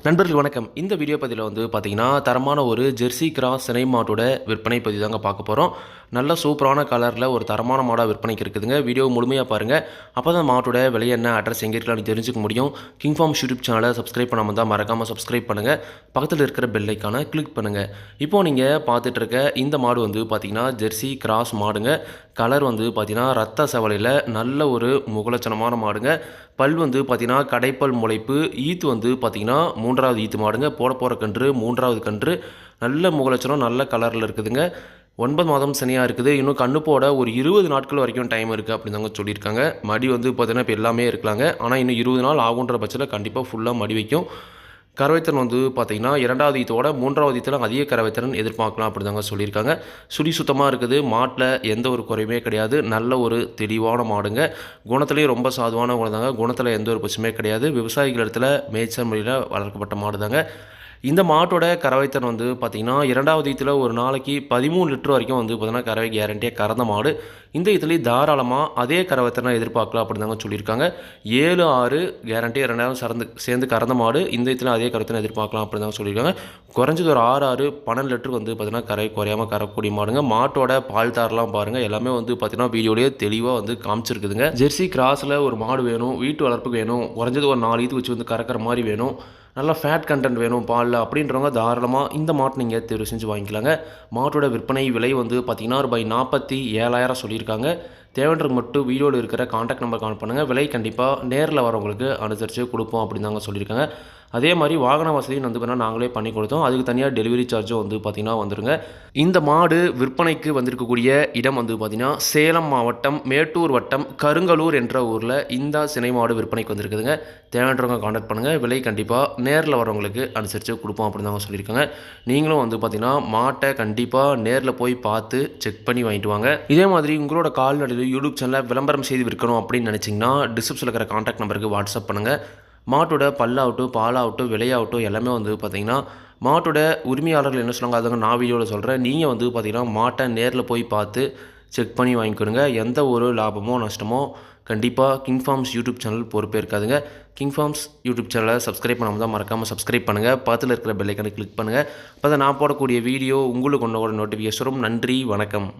நண்பர்கள் வணக்கம். இந்த வீடியோ பதிவில் பார்த்தீங்கன்னா, தரமான ஒரு ஜெர்சி கிராஸ் சினை மாட்டோட விற்பனை பதிவு தாங்க பார்க்க போகிறோம். நல்ல சூப்பரான கலரில் ஒரு தரமான மாடாக விற்பனைக்கு இருக்குதுங்க. வீடியோ முழுமையாக பாருங்கள். அப்போ தான் மாட்டோட விலை என்ன, அட்ரஸ் எங்கே இருக்கலாம்னு தெரிஞ்சுக்க முடியும். கிங் ஃபார்ம்ஸ் யூடியூப் சேனலை சப்ஸ்கிரைப் பண்ணாமல் தான் மறக்காமல் சப்ஸ்கிரைப் பண்ணுங்கள். பக்கத்தில் இருக்கிற பெல் ஐக்கானை கிளிக் பண்ணுங்கள். இப்போது நீங்கள் பார்த்துட்டு இருக்க இந்த மாடு பார்த்தீங்கன்னா ஜெர்சி கிராஸ் மாடுங்க. கலர் பார்த்தீங்கன்னா ரத்த செவலையில் நல்ல ஒரு முகலட்சணமான மாடுங்க. பல் பார்த்தீங்கன்னா கடைப்பல் முளைப்பு. ஈத்து பார்த்தீங்கன்னா 3வது ஈத்து மாடுங்க. போட போகிற கன்று 3வது கன்று. நல்ல முகலட்சணம், நல்ல கலரில் இருக்குதுங்க. 9 மாதம் சனியாக இருக்குது. இன்னும் கண்ணு போட ஒரு 20 நாட்கள் வரைக்கும் டைம் இருக்குது அப்படின்னு தாங்க சொல்லியிருக்காங்க. மடி பார்த்தீங்கன்னா இப்போ எல்லாமே இருக்கலாங்க. ஆனால் இன்னும் 20 நாள் ஆகுன்ற பட்சத்தில் கண்டிப்பாக ஃபுல்லாக மடி வைக்கும். கறவைத்திறன் பார்த்தீங்கன்னா 2வது ஈத்தோட 3வது ஈத்தில் அதிக கறவைத்திறன் எதிர்பார்க்கலாம் அப்படி தாங்க சொல்லியிருக்காங்க. சுழி சுத்தமாக இருக்குது. மாட்டில் எந்த ஒரு குறையுமே கிடையாது. நல்ல ஒரு தெளிவான மாடுங்க. குணத்துலேயும் ரொம்ப சாதுவான குணம் தாங்க. குணத்தில் எந்த ஒரு பிரச்சனையுமே கிடையாது. விவசாயிகள் இடத்துல மேய்ச்சல் முறையில் வளர்க்கப்பட்ட மாடு தாங்க. இந்த மாட்டோட கறவைத்திறன் பார்த்தீங்கன்னா 2வது ஈத்தில் ஒரு நாளைக்கு 13 லிட்டர் வரைக்கும் பார்த்தீங்கன்னா கறவை கேரண்டியாக கறந்த மாடு. இந்த ஈத்துலேயும் தாராளமாக அதே கறவைத்திறனை எதிர்பார்க்கலாம் அப்படின்னு தாங்க சொல்லியிருக்காங்க. 7-6 கேரண்டியாக 2 சேர்ந்து கறந்த மாடு. இந்த ஈத்தில் அதே கறவைத்திறனை எதிர்பார்க்கலாம் அப்படின்னு தாங்க சொல்லியிருக்காங்க. குறைஞ்சது ஒரு 6-6 12 லிட்டருக்கு பார்த்தீங்கன்னா கறவை குறையாமல் கறக்கூடிய மாடுங்க. மாட்டோட பால் தாரெலாம் பாருங்கள். எல்லாமே பார்த்தீங்கன்னா வீடியோலேயே தெளிவாக காமிச்சிருக்குதுங்க. ஜெர்சி கிராஸில் ஒரு மாடு வேணும், வீட்டு வளர்ப்புக்கு வேணும், குறைஞ்சது ஒரு 4 ஈத்து வச்சு கறக்கிற மாதிரி வேணும், நல்லா ஃபேட் கண்டென்ட் வேணும் பாலில் அப்படின்றவங்க தாராளமாக இந்த மாட்டை நீங்கள் தேர்வு செஞ்சு வாங்கிக்கலாங்க. மாட்டோட விற்பனை விலை பார்த்தீங்கன்னா ரூபாய் 47,000 சொல்லியிருக்காங்க. தேவைன்றது மட்டும் வீடியோவில் இருக்கிற காண்டாக்ட் நம்பர் கால் பண்ணுங்கள். விலை கண்டிப்பாக நேரில் வரவங்களுக்கு அனுசரித்து கொடுப்போம் அப்படின்னு தாங்க சொல்லியிருக்காங்க. அதே மாதிரி வாகன வசதி பார்த்தீங்கன்னா நாங்களே பண்ணி கொடுத்தோம். அதுக்கு தனியாக டெலிவரி சார்ஜும் பார்த்தீங்கன்னா வந்துருங்க. இந்த மாடு விற்பனைக்கு வந்திருக்கக்கூடிய இடம் பார்த்தீங்கன்னா சேலம் மாவட்டம் மேட்டூர் வட்டம் கருங்கலூர் என்ற ஊரில் இந்த சினை மாடு விற்பனைக்கு வந்திருக்குதுங்க. தேவைன்றவங்க காண்டாக்ட் பண்ணுங்கள். விலை கண்டிப்பாக நேரில் வரவங்களுக்கு அனுசரித்து கொடுப்போம் அப்படின்னு தாங்க சொல்லியிருக்காங்க. நீங்களும் பார்த்தீங்கன்னா மாட்டை கண்டிப்பாக நேரில் போய் பார்த்து செக் பண்ணி வாங்கிட்டு வாங்க. இதே மாதிரி உங்களோட கால்நடையில் யூடியூப் சேனலில் விளம்பரம் செய்து விற்கணும் அப்படின்னு நினச்சிங்கன்னா டிஸ்கிரிப்ஷனில் இருக்கிற காண்டாக்ட் நம்பருக்கு வாட்ஸ்அப் பண்ணுங்கள். மாட்டோட பல்லாகட்டும், பாலாகட்டும், விலையாகட்டும் எல்லாமே பார்த்தீங்கன்னா மாட்டோட உரிமையாளர்கள் என்ன சொல்லுவாங்க அதுங்க நான் வீடியோவில் சொல்கிறேன். நீங்கள் பார்த்தீங்கன்னா மாட்டை நேரில் போய் பார்த்து செக் பண்ணி வாங்கிக்கணுங்க. எந்த ஒரு லாபமோ நஷ்டமோ கண்டிப்பாக கிங் ஃபார்ம்ஸ் யூடியூப் சேனல் பொறுப்பே இருக்காதுங்க. கிங் ஃபார்ம்ஸ் யூடியூப் சேனலை சப்ஸ்கிரைப் பண்ணாமல் தான் மறக்காமல் சப்ஸ்கிரைப் பண்ணுங்கள். பக்கத்தில் இருக்கிற பெல் ஐக்கானை கிளிக் பண்ணுங்கள். அப்போ தான் நான் போடக்கூடிய வீடியோ உங்களுக்கு ஒன்றோட நோட்டிஃபிகேஷன் வரும். நன்றி, வணக்கம்.